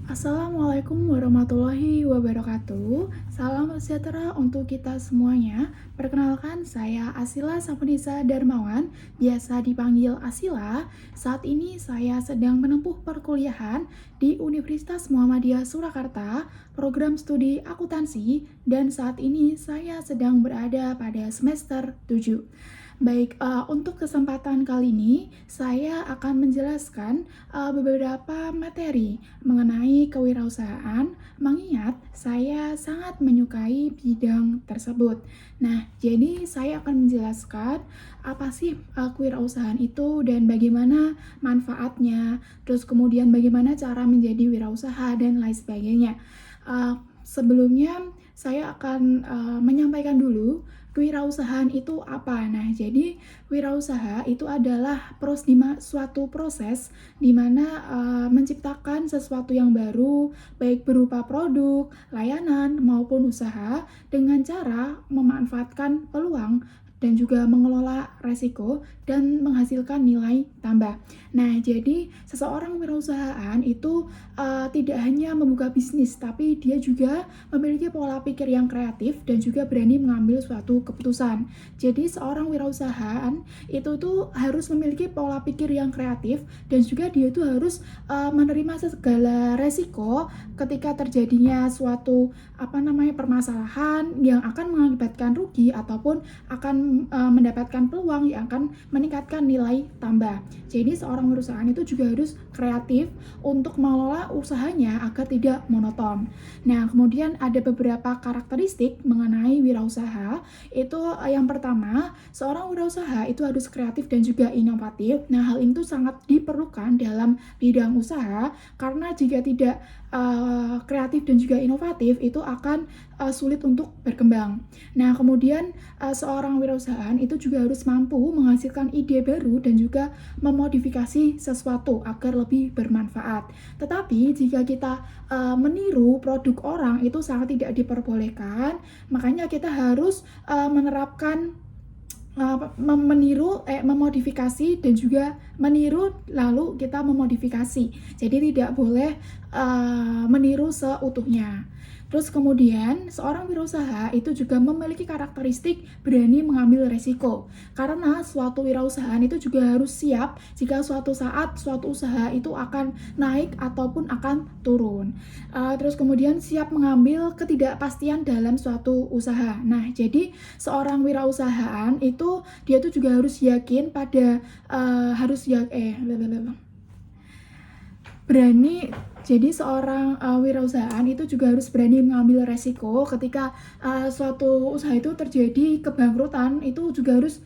Assalamualaikum warahmatullahi wabarakatuh. Salam sejahtera untuk kita semuanya. Perkenalkan, saya Asila Sapunisa Darmawan, biasa dipanggil Asila. Saat ini saya sedang menempuh perkuliahan di Universitas Muhammadiyah Surakarta, program studi akuntansi, dan saat ini saya sedang berada pada semester 7. Baik, untuk kesempatan kali ini saya akan menjelaskan beberapa materi mengenai kewirausahaan, mengingat saya sangat menyukai bidang tersebut. Nah, jadi saya akan menjelaskan apa sih kewirausahaan itu dan bagaimana manfaatnya, terus kemudian bagaimana cara menjadi wirausaha dan lain sebagainya. Sebelumnya saya akan menyampaikan dulu kewirausahaan itu apa. Nah, jadi wirausaha itu adalah suatu proses di mana menciptakan sesuatu yang baru, baik berupa produk, layanan, maupun usaha dengan cara memanfaatkan peluang dan juga mengelola resiko dan menghasilkan nilai tambah. Nah, jadi seseorang wirausahaan itu tidak hanya membuka bisnis, tapi dia juga memiliki pola pikir yang kreatif dan juga berani mengambil suatu keputusan. Jadi seorang wirausahaan itu tuh harus memiliki pola pikir yang kreatif dan juga dia itu harus menerima segala resiko ketika terjadinya suatu permasalahan yang akan mengakibatkan rugi ataupun akan mendapatkan peluang yang akan meningkatkan nilai tambah. Jadi seorang wirausahaan itu juga harus kreatif untuk mengelola usahanya agar tidak monoton. Nah, kemudian ada beberapa karakteristik mengenai wirausaha. Itu yang pertama, seorang wirausaha itu harus kreatif dan juga inovatif. Nah, hal itu sangat diperlukan dalam bidang usaha karena jika tidak kreatif dan juga inovatif itu akan sulit untuk berkembang. Nah, kemudian seorang wirausahaan itu juga harus mampu menghasilkan ide baru dan juga memodifikasi sesuatu agar lebih bermanfaat. Tetapi jika kita meniru produk orang itu sangat tidak diperbolehkan, makanya kita harus menerapkan memodifikasi dan juga meniru lalu kita memodifikasi. Jadi tidak boleh meniru seutuhnya. Terus kemudian seorang wirausaha itu juga memiliki karakteristik berani mengambil resiko. Karena suatu wirausahaan itu juga harus siap jika suatu saat suatu usaha itu akan naik ataupun akan turun. Terus kemudian siap mengambil ketidakpastian dalam suatu usaha. Nah, jadi seorang wirausahaan itu dia tuh juga harus yakin pada berani. Jadi seorang wirausahaan itu juga harus berani mengambil resiko ketika suatu usaha itu terjadi kebangkrutan, itu juga harus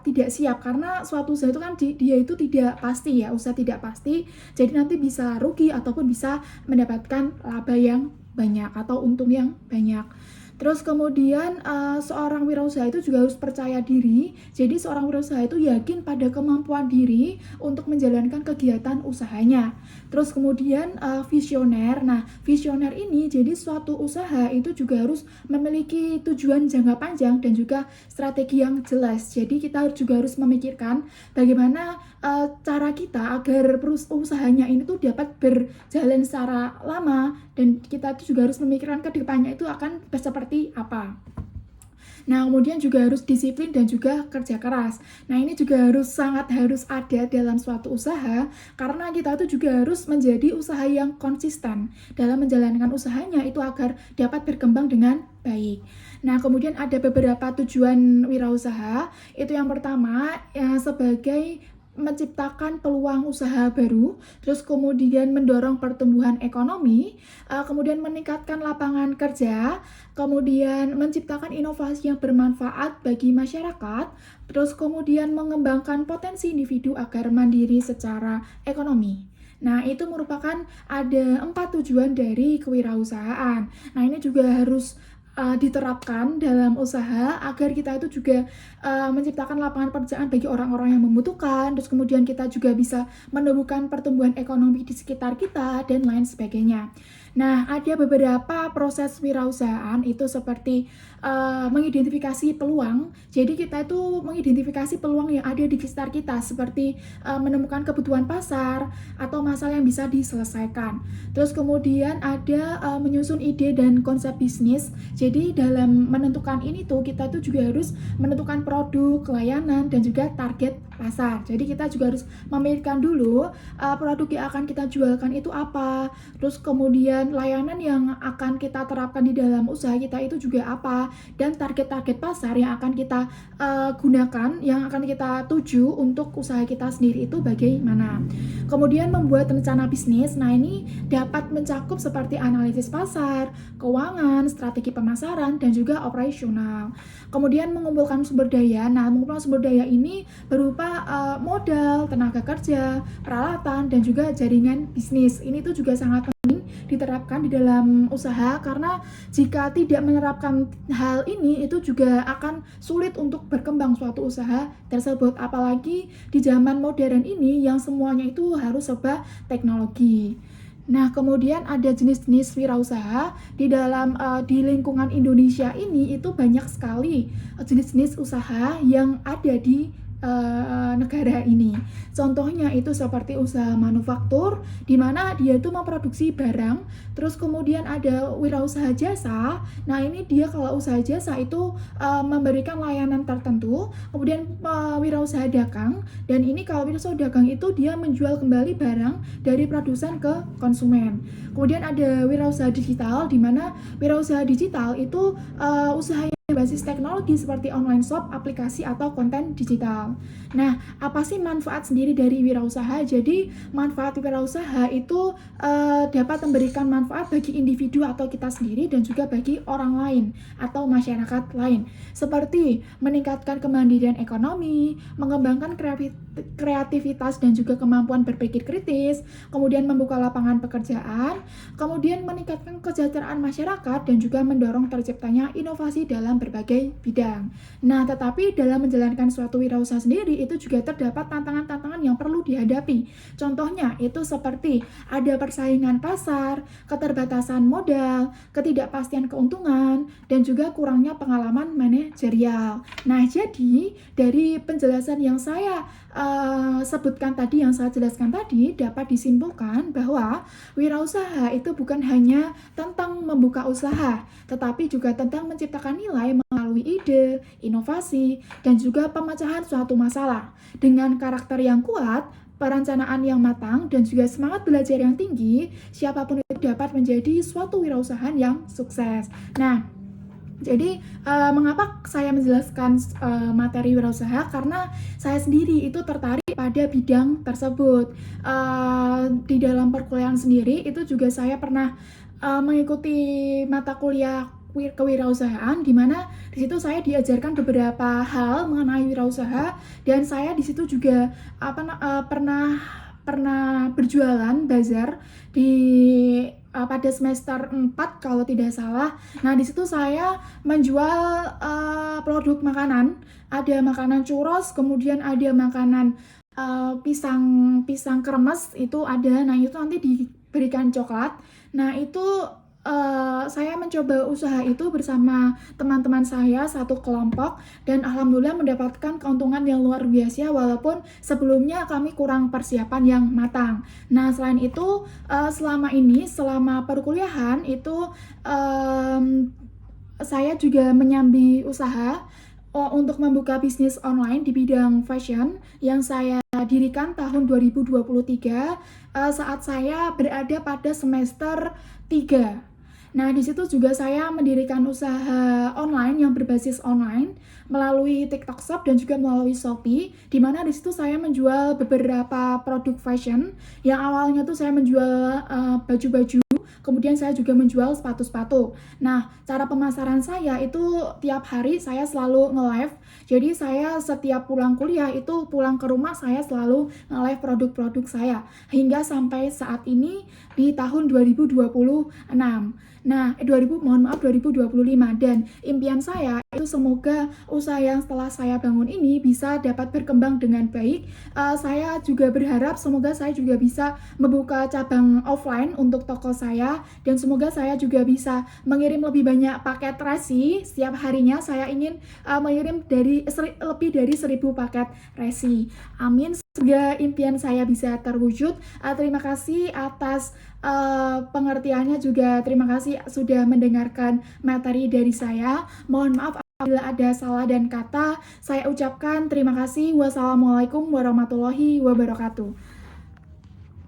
tidak siap karena suatu usaha itu kan dia itu tidak pasti ya, usaha tidak pasti, jadi nanti bisa rugi ataupun bisa mendapatkan laba yang banyak atau untung yang banyak. Terus kemudian seorang wirausaha itu juga harus percaya diri. Jadi seorang wirausaha itu yakin pada kemampuan diri untuk menjalankan kegiatan usahanya. Terus kemudian visioner. Nah, visioner ini jadi suatu usaha itu juga harus memiliki tujuan jangka panjang dan juga strategi yang jelas. Jadi kita juga harus memikirkan bagaimana cara kita agar usahanya ini tuh dapat berjalan secara lama, dan kita tuh juga harus memikirkan ke depannya itu akan seperti apa. Nah, kemudian juga harus disiplin dan juga kerja keras. Nah, ini juga sangat harus ada dalam suatu usaha karena kita tuh juga harus menjadi usaha yang konsisten dalam menjalankan usahanya itu agar dapat berkembang dengan baik. Nah, kemudian ada beberapa tujuan wirausaha. Itu yang pertama ya, sebagai menciptakan peluang usaha baru, terus kemudian mendorong pertumbuhan ekonomi, kemudian meningkatkan lapangan kerja, kemudian menciptakan inovasi yang bermanfaat bagi masyarakat, terus kemudian mengembangkan potensi individu agar mandiri secara ekonomi. Nah, itu merupakan ada 4 tujuan dari kewirausahaan. Nah, ini juga harus diterapkan dalam usaha agar kita itu juga menciptakan lapangan pekerjaan bagi orang-orang yang membutuhkan, terus kemudian kita juga bisa menumbuhkan pertumbuhan ekonomi di sekitar kita dan lain sebagainya. Nah, ada beberapa proses wirausahaan itu seperti mengidentifikasi peluang. Jadi kita itu mengidentifikasi peluang yang ada di sekitar kita seperti menemukan kebutuhan pasar atau masalah yang bisa diselesaikan. Terus kemudian ada menyusun ide dan konsep bisnis. Jadi dalam menentukan ini tuh kita tuh juga harus menentukan produk, layanan dan juga target pasar. Jadi kita juga harus memikirkan dulu produk yang akan kita jualkan itu apa. Terus kemudian layanan yang akan kita terapkan di dalam usaha kita itu juga apa, dan target-target pasar yang akan kita gunakan, yang akan kita tuju untuk usaha kita sendiri itu bagaimana. Kemudian membuat rencana bisnis. Nah, ini dapat mencakup seperti analisis pasar, keuangan, strategi pemasaran, dan juga operasional. Kemudian mengumpulkan sumber daya. Nah, mengumpulkan sumber daya ini berupa modal, tenaga kerja, peralatan, dan juga jaringan bisnis. Ini tuh juga sangat diterapkan di dalam usaha, karena jika tidak menerapkan hal ini itu juga akan sulit untuk berkembang suatu usaha tersebut, apalagi di zaman modern ini yang semuanya itu harus serba teknologi. Nah, kemudian ada jenis-jenis wirausaha di dalam di lingkungan Indonesia ini itu banyak sekali jenis-jenis usaha yang ada di negara ini. Contohnya itu seperti usaha manufaktur, di mana dia itu memproduksi barang. Terus kemudian ada wirausaha jasa. Nah, ini dia kalau usaha jasa itu memberikan layanan tertentu. Kemudian wirausaha dagang, dan ini kalau wirausaha dagang itu dia menjual kembali barang dari produsen ke konsumen. Kemudian ada wirausaha digital, di mana wirausaha digital itu usaha basis teknologi seperti online shop, aplikasi, atau konten digital. Nah, apa sih manfaat sendiri dari wirausaha? Jadi, manfaat wirausaha itu dapat memberikan manfaat bagi individu atau kita sendiri dan juga bagi orang lain atau masyarakat lain. Seperti meningkatkan kemandirian ekonomi, mengembangkan kreativitas dan juga kemampuan berpikir kritis, kemudian membuka lapangan pekerjaan, kemudian meningkatkan kesejahteraan masyarakat dan juga mendorong terciptanya inovasi dalam berbagai bidang. Nah, tetapi dalam menjalankan suatu wirausaha sendiri itu juga terdapat tantangan-tantangan yang perlu dihadapi. Contohnya itu seperti ada persaingan pasar, keterbatasan modal, ketidakpastian keuntungan, dan juga kurangnya pengalaman manajerial. Nah, jadi dari penjelasan yang saya sebutkan tadi, yang saya jelaskan tadi, dapat disimpulkan bahwa wirausaha itu bukan hanya tentang membuka usaha, tetapi juga tentang menciptakan nilai melalui ide, inovasi, dan juga pemecahan suatu masalah. Dengan karakter yang kuat, perencanaan yang matang, dan juga semangat belajar yang tinggi, siapapun itu dapat menjadi suatu wirausahaan yang sukses. Nah, jadi mengapa saya menjelaskan materi wirausaha? Karena saya sendiri itu tertarik pada bidang tersebut. Di dalam perkuliahan sendiri itu juga saya pernah mengikuti mata kuliah kewirausahaan, di mana di situ saya diajarkan beberapa hal mengenai wirausaha, dan saya di situ juga pernah berjualan bazar di pada semester 4 kalau tidak salah. Nah, di situ saya menjual produk makanan. Ada makanan churros, kemudian ada makanan pisang kremes itu ada. Nah, itu nanti diberikan coklat. Nah, itu saya mencoba usaha itu bersama teman-teman saya satu kelompok, dan alhamdulillah mendapatkan keuntungan yang luar biasa walaupun sebelumnya kami kurang persiapan yang matang. Nah, selain itu selama perkuliahan itu saya juga menyambi usaha untuk membuka bisnis online di bidang fashion yang saya dirikan tahun 2023 saat saya berada pada semester 3. Nah, di situ juga saya mendirikan usaha online yang berbasis online melalui TikTok Shop dan juga melalui Shopee, di mana di situ saya menjual beberapa produk fashion. Yang awalnya tuh saya menjual baju-baju, kemudian saya juga menjual sepatu-sepatu. Nah, cara pemasaran saya itu tiap hari saya selalu nge-live. Jadi saya setiap pulang kuliah itu pulang ke rumah saya selalu nge-live produk-produk saya hingga sampai saat ini di tahun 2026. Nah, 2025, dan impian saya itu semoga usaha yang setelah saya bangun ini bisa dapat berkembang dengan baik. Saya juga berharap semoga saya juga bisa membuka cabang offline untuk toko saya, dan semoga saya juga bisa mengirim lebih banyak paket resi setiap harinya. Saya ingin mengirim lebih dari 1.000 paket resi. Amin. Semoga impian saya bisa terwujud. Terima kasih atas pengertiannya, juga terima kasih sudah mendengarkan materi dari saya. Mohon maaf apabila ada salah dan kata. Saya ucapkan terima kasih. Wassalamualaikum warahmatullahi wabarakatuh.